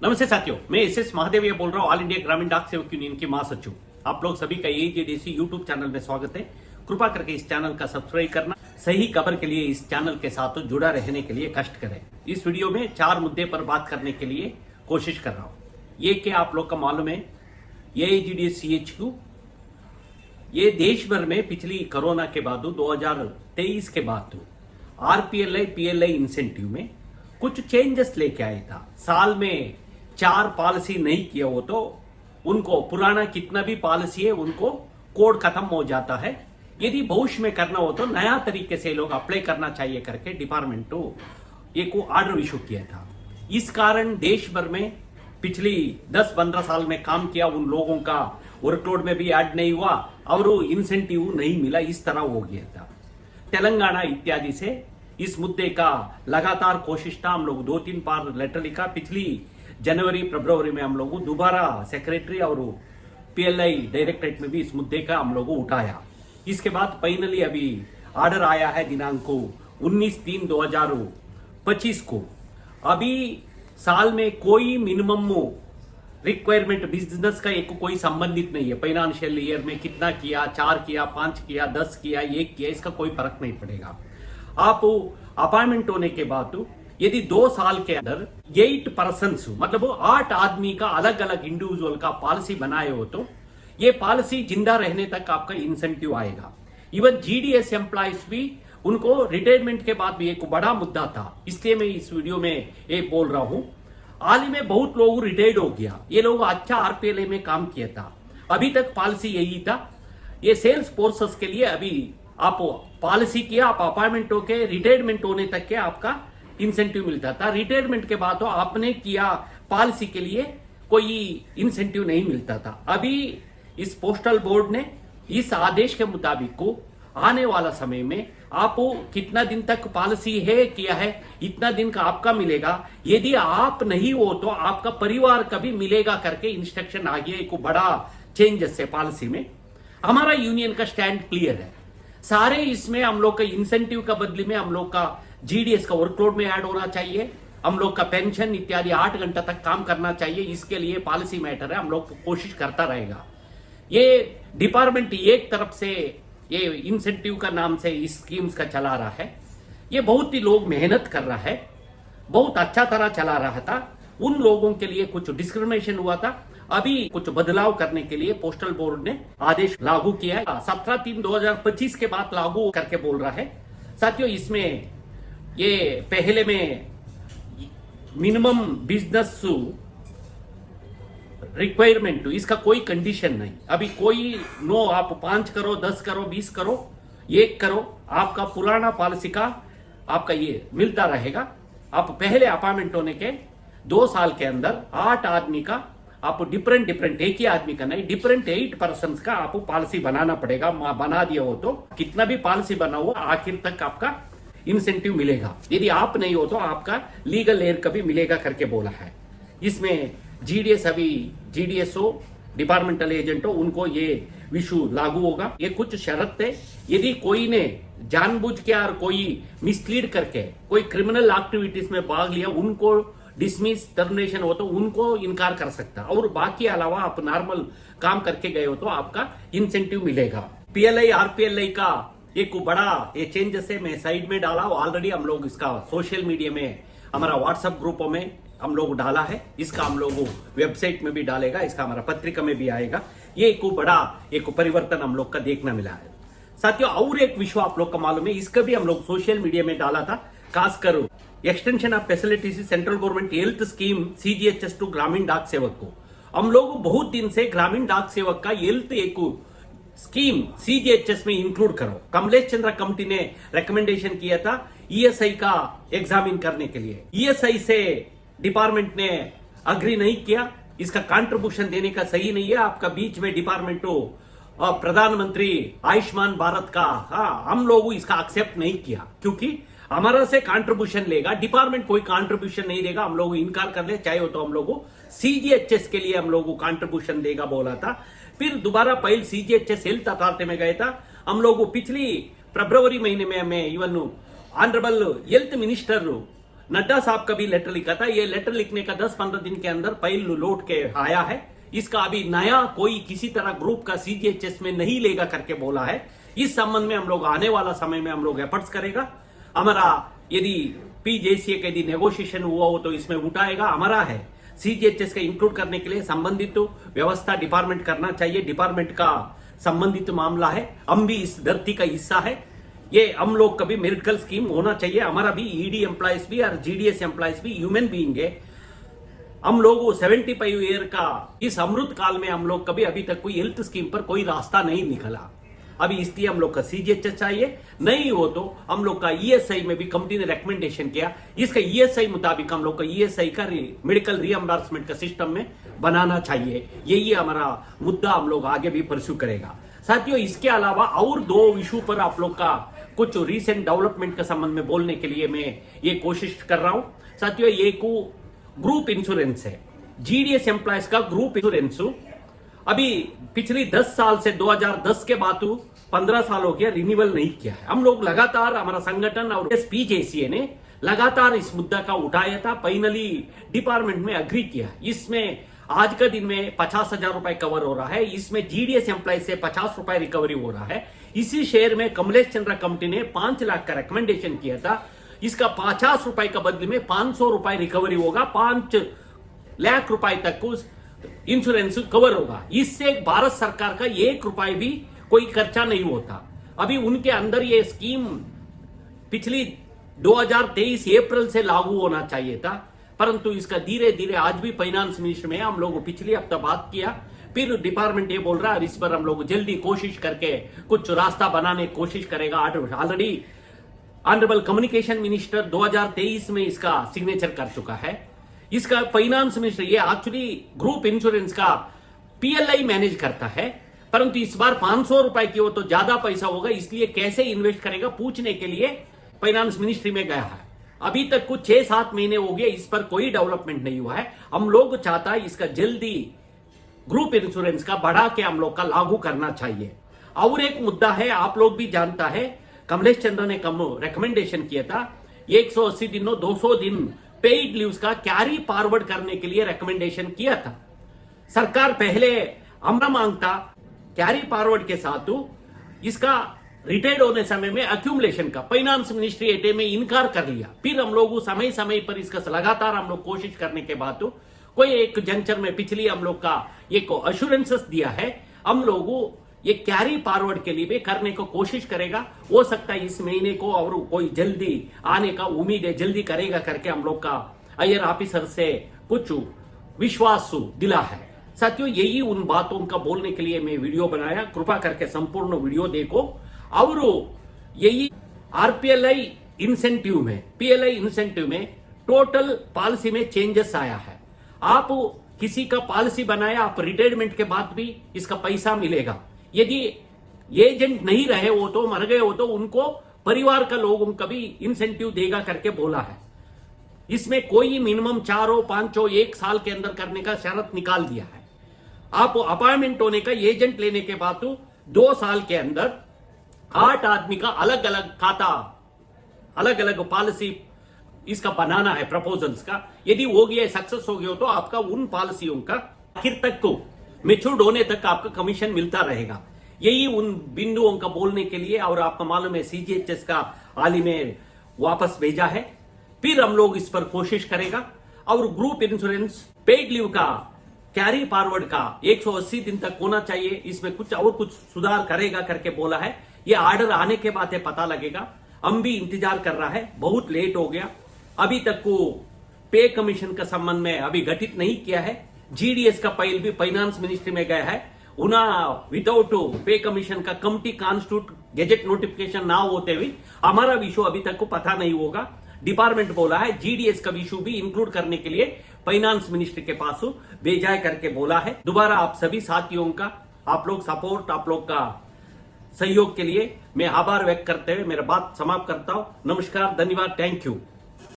नमस्ते साथियों, मैं एस महादेव बोल रहा हूँ, ऑल इंडिया ग्रामीण डाक सेवक यूनियन की महासचिव। आप लोग सभी का एजीडीसी यूट्यूब चैनल में स्वागत है। कृपा करके इस चैनल का सब्सक्राइब करना, सही खबर के लिए इस चैनल के साथ जुड़ा रहने के लिए कष्ट करें। इस वीडियो में 4 मुद्दे पर बात करने के लिए कोशिश कर रहा हूँ। ये क्या आप लोग का मालूम है, एजीडीसीएचक्यू ये देश भर में पिछली कोरोना के बाद 2023 के बाद आरपीएलआई पीएलआई इंसेंटिव में कुछ चेंजेस लेके आया था। साल में 4 पॉलिसी नहीं किया हो तो उनको पुराना कितना भी पॉलिसी है उनको कोड खत्म हो जाता है। यदि भविष्य में करना हो तो नया तरीके से लोग अप्लाई करना चाहिए करके डिपार्टमेंट एक ऑर्डर इशू किया था। इस कारण देश भर में पिछली 10-15 साल में काम किया उन लोगों का वर्कलोड में भी ऐड नहीं हुआ और इंसेंटिव नहीं मिला, इस तरह हो गया था। तेलंगाना इत्यादि से इस मुद्दे का लगातार कोशिश था। हम लोग 2-3 बार लेटर लिखा। पिछली जनवरी फरवरी में हम लोग दोबारा सेक्रेटरी और पीएलआई डायरेक्टरेट में भी इस मुद्दे का हम लोग उठाया। इसके बाद फाइनली अभी ऑर्डर आया है दिनांक 19/3/2025 को। अभी साल में कोई मिनिमम रिक्वायरमेंट बिजनेस का एक कोई संबंधित नहीं है। फाइनेंशियल ईयर में कितना किया, 4 किया, 5 किया, 10 किया, 1 किया, इसका कोई फर्क नहीं पड़ेगा। आप अपॉइंटमेंट होने के बाद यदि 2 साल के अंदर 8 पर्सन मतलब 8 आदमी का अलग अलग इंडिविजुअल का पॉलिसी बनाए हो तो ये पॉलिसी जिंदा रहने तक आपका इंसेंटिव आएगा। इवन जीडीएस एम्प्लॉयज भी उनको रिटायरमेंट के बाद भी एक बड़ा मुद्दा था, इसलिए मैं इस वीडियो में ये बोल रहा हूं। हाल ही में बहुत लोग रिटायर्ड हो गया। ये लोग अच्छा आरपीएलए में काम किया था, अभी तक पॉलिसी यही था। ये सेल्स फोर्सेस के लिए अभी आप पॉलिसी किया, आप अपॉइंटमेंट होके रिटायरमेंट होने तक के आपका इंसेंटिव मिलता था। रिटायरमेंट के बाद तो आपने किया पॉलिसी के लिए कोई इंसेंटिव नहीं मिलता था। अभी इस पोस्टल बोर्ड ने इस आदेश के मुताबिक को आने वाला समय में आप कितना दिन तक पॉलिसी है किया है, इतना दिन का आपका मिलेगा। यदि आप नहीं हो तो आपका परिवार का भी मिलेगा करके इंस्ट्रक्शन आ गया। एक बड़ा चेंजेस है पॉलिसी में। हमारा यूनियन का स्टैंड क्लियर है। सारे इसमें हम लोग का इंसेंटिव का बदले में हम लोग का जीडीएस का वर्कलोड में ऐड होना चाहिए। हम लोग का पेंशन इत्यादि 8 घंटा तक काम करना चाहिए। इसके लिए पॉलिसी मैटर है, हम लोग कोशिश करता रहेगा। ये डिपार्टमेंट एक तरफ से ये इंसेंटिव का नाम से इस स्कीम्स का चला रहा है। ये बहुत ही लोग मेहनत कर रहा है, बहुत अच्छा तरह चला रहा था। उन लोगों के लिए कुछ डिस्क्रिमिनेशन हुआ था। अभी कुछ बदलाव करने के लिए पोस्टल बोर्ड ने आदेश लागू किया है। 17/3/2025 के बाद लागू करके बोल रहा है। साथियों, इसमें ये पहले में मिनिमम बिजनेस रिक्वायरमेंट इसका कोई कंडीशन नहीं। अभी कोई नो, आप 5 करो, 10 करो, 20 करो, 1 करो, आपका पुराना पॉलिसी का आपका ये मिलता रहेगा। आप पहले अपॉइंटमेंट होने के 2 साल के अंदर 8 आदमी का आप डिफरेंट एक ही आदमी का नहीं, डिफरेंट 8 पर्सन का आपको पॉलिसी बनाना पड़ेगा। बना दिया हो तो कितना भी पॉलिसी बना हुआ आखिर तक आपका इंसेंटिव मिलेगा। यदि आप नहीं हो तो आपका लीगल एयर का भी मिलेगा करके बोला है। इसमें जीडीएस अभी जीडीएसओ डिपार्टमेंटल एजेंट हो उनको ये विशु लागू होगा। ये कुछ शर्त है। यदि कोई ने जानबूझ के और कोई मिसलीड करके कोई क्रिमिनल एक्टिविटीज में भाग लिया, उनको डिसमिस टर्मिनेशन हो तो उनको इनकार कर सकता, और बाकी अलावा आप नॉर्मल काम करके गए हो तो आपका इंसेंटिव मिलेगा। पीएलआई आरपीएलआई का एक बड़ा ये चेंजेस है, मैं साइड में डाला ऑलरेडी। हम लोग इसका सोशल मीडिया में हमारा व्हाट्सएप ग्रुपों में हम लोग डाला है। इसका हम लोग वेबसाइट में भी डालेगा, इसका हमारा पत्रिका में भी आएगा। ये एक बड़ा एक परिवर्तन हम लोग का देखना मिला है। साथियों, और एक विषय आप लोग का मालूम है, इसका भी हम लोग सोशल मीडिया में डाला था। खासकर extension of facilities central government health scheme CGHS to ग्रामीण डाक सेवक को हम लोग बहुत दिन से ग्रामीण डाक सेवक का हेल्थ एक स्कीम सीजीएचएस में इंक्लूड करो। कमलेश चंद्र कमेटी ने रिकमेंडेशन किया था ईएसआई का एग्जामिन करने के लिए। ईएसआई से डिपार्टमेंट ने अग्री नहीं किया। इसका कंट्रीब्यूशन देने का सही नहीं है। आपका बीच में डिपार्टमेंट प्रधानमंत्री आयुष्मान भारत का हम लोग इसका एक्सेप्ट नहीं किया, क्योंकि हमारा से कंट्रीब्यूशन लेगा, डिपार्टमेंट कोई कंट्रीब्यूशन नहीं देगा। हम लोग इनकार कर ले, चाहे हो तो हम लोग सीजीएचएस के लिए हम लोग कंट्रीब्यूशन देगा बोला था। फिर दोबारा पहले सीजीएचएस हेल्थ अथॉरिटी में गए था। हम लोग पिछली फरवरी महीने में हमें even honourable health minister Nadda साहब का भी लेटर लिखा था। ये लेटर लिखने का 10-15 दिन के अंदर फाइल लौट के आया है। इसका अभी नया कोई किसी तरह ग्रुप का सीजीएचएस में नहीं लेगा करके बोला है। इस संबंध में हम लोग आने वाला समय में हम लोग एफर्ट्स करेगा। हमारा यदि पीजेसीए का यदि नेगोशिएशन हुआ हो तो इसमें उठाएगा। हमारा है सीजीएचएस का इंक्लूड करने के लिए संबंधित व्यवस्था डिपार्टमेंट करना चाहिए। डिपार्टमेंट का संबंधित मामला है। हम भी इस धरती का हिस्सा है। ये हम लोग का भी मेडिकल स्कीम होना चाहिए। हमारा भी ईडी एम्प्लॉयज भी और जीडीएस एम्प्लॉयज भी ह्यूमन बीइंग है। हम लोग 75 ईयर का इस अमृत काल में हम लोग कभी अभी तक कोई हेल्थ स्कीम पर कोई रास्ता नहीं निकला। अभी इसलिए हम लोग का सीजीएचएस चाहिए। नहीं हो तो हम लोग का ईएसआई में भी कंपनी ने रिकमेंडेशन किया। इसका ईएसआई मुताबिक हम लोग का ईएसआई का मेडिकल रीएम्बर्समेंट का सिस्टम में बनाना चाहिए। यही हमारा मुद्दा हम लोग आगे भी परस्यू करेगा। साथियों, इसके अलावा और 2 इशू पर आप लोग का कुछ रीसेंट डेवलपमेंट के संबंध में बोलने के लिए मैं ये कोशिश कर रहा हूं। साथियों, ये को ग्रुप इंश्योरेंस है। जीडीएस एम्प्लॉयज का ग्रुप इंश्योरेंस अभी पिछली 10 साल से 2010 के बाद 15 साल हो गया रिन्यूअल नहीं किया है। हम लोग लगातार हमारा संगठन और पीजेसीए ने लगातार इस मुद्दा का उठाया था। फाइनली डिपार्टमेंट में अग्री किया। इसमें आज का दिन में 50,000 रुपए कवर हो रहा है। इसमें जीडीएस एम्प्लॉय से 50 रुपए रिकवरी हो रहा है। इसी शेयर में कमलेश चंद्रा कंपनी ने 5 लाख का रिकमेंडेशन किया था। इसका 50 रुपए का बदले में 500 रुपए रिकवरी होगा। 5 लाख रुपए तक उस इंश्योरेंस कवर होगा। इससे भारत सरकार का 1 रुपए भी कोई खर्चा नहीं होता। अभी उनके अंदर ये स्कीम पिछली 2023 अप्रैल से लागू होना चाहिए था, परंतु इसका धीरे धीरे आज भी फाइनेंस मिनिस्टर में हम लोग पिछले हफ्ता बात किया। फिर डिपार्टमेंट ये बोल रहा है इस पर हम लोग जल्दी कोशिश करके कुछ रास्ता बनाने की कोशिश करेगा। ऑलरेडी ऑनरेबल कम्युनिकेशन मिनिस्टर 2023 में इसका सिग्नेचर कर चुका है। इसका फाइनेंस मिनिस्टर ये एक्चुअली ग्रुप इंश्योरेंस का पीएलआई मैनेज करता है, परंतु इस बार 500 रुपए की हो तो ज्यादा पैसा होगा, इसलिए कैसे इन्वेस्ट करेगा पूछने के लिए फाइनेंस मिनिस्ट्री में गया है। अभी तक कुछ 6-7 महीने हो गए, इस पर कोई डेवलपमेंट नहीं हुआ है। हम लोग चाहता है इसका जल्दी ग्रुप इंश्योरेंस का बढ़ा के हम लोग का लागू करना चाहिए। और एक मुद्दा है, आप लोग भी जानता है, कमलेश चंद्र ने रिकमेंडेशन किया था 180 दिनों 200 दिन पेड लीव्स का कैरी फॉरवर्ड करने के लिए रिकमेंडेशन किया था। सरकार पहले हमरा मांगता कैरी फॉरवर्ड के साथ इसका रिटायर्ड होने समय में अक्यूमुलेशन का फाइनेंस मिनिस्ट्री एटे में इनकार कर लिया। फिर हम लोग समय समय पर इसका लगातार हम लोग कोशिश करने के बाद कोई एक जंक्चर में पिछली हम लोग का एक अश्योरेंसेस दिया है। हम लोग ये कैरी फॉरवर्ड के लिए भी करने को कोशिश करेगा। हो सकता है इस महीने को और कोई जल्दी आने का उम्मीद है, जल्दी करेगा करके हम लोग का हायर ऑफिसर से कुछ विश्वास दिला है। साथियों, यही उन बातों का बोलने के लिए मैं वीडियो बनाया। कृपा करके संपूर्ण वीडियो देखो। और यही आरपीएलआई इंसेंटिव में, पीएलआई इंसेंटिव में टोटल पॉलिसी में चेंजेस आया है। आप किसी का पॉलिसी बनाया, आप रिटायरमेंट के बाद भी इसका पैसा मिलेगा। यदि एजेंट नहीं रहे हो तो मर गए हो तो उनको परिवार का लोगों का भी इंसेंटिव देगा करके बोला है। इसमें कोई मिनिमम 4 हो 5 हो 1 साल के अंदर करने का शर्त निकाल दिया है। आप अपॉइंटमेंट होने का एजेंट लेने के बाद 2 साल के अंदर 8 आदमी का अलग अलग खाता, अलग अलग पॉलिसी इसका बनाना है प्रपोजल्स का। यदि हो गया, सक्सेस हो गया तो आपका उन पॉलिसियों का आखिर तक को मेच्योर्ड होने तक आपका कमीशन मिलता रहेगा। यही उन बिंदुओं का बोलने के लिए, और आपका मालूम है सीजीएचएस का हाल ही में वापस भेजा है। फिर हम लोग इस पर कोशिश करेगा। और ग्रुप इंश्योरेंस पेड लीव का कैरी फॉरवर्ड का 180 दिन तक होना चाहिए। इसमें कुछ और कुछ सुधार करेगा करके बोला है। ये ऑर्डर आने के बाद पता लगेगा। हम भी इंतजार कर रहा है, बहुत लेट हो गया। अभी तक को पे कमीशन का संबंध में अभी गठित नहीं किया है। जीडीएस का फाइल भी फाइनेंस मिनिस्ट्री में गया है। उना विदाउट पे कमीशन का कमिटी कॉन्स्टिट्यूट गेजेट नोटिफिकेशन ना होते हुए हमारा विषय अभी तक को पता नहीं होगा। डिपार्टमेंट बोला है जीडीएस का विषय भी इंक्लूड करने के लिए फाइनेंस मिनिस्ट्री के पास भेजा है करके बोला है। दोबारा आप सभी साथियों का, आप लोग सपोर्ट, आप लोग का सहयोग के लिए मैं आभार व्यक्त करते हुए मेरा बात समाप्त करता हूं। नमस्कार, धन्यवाद, थैंक यू।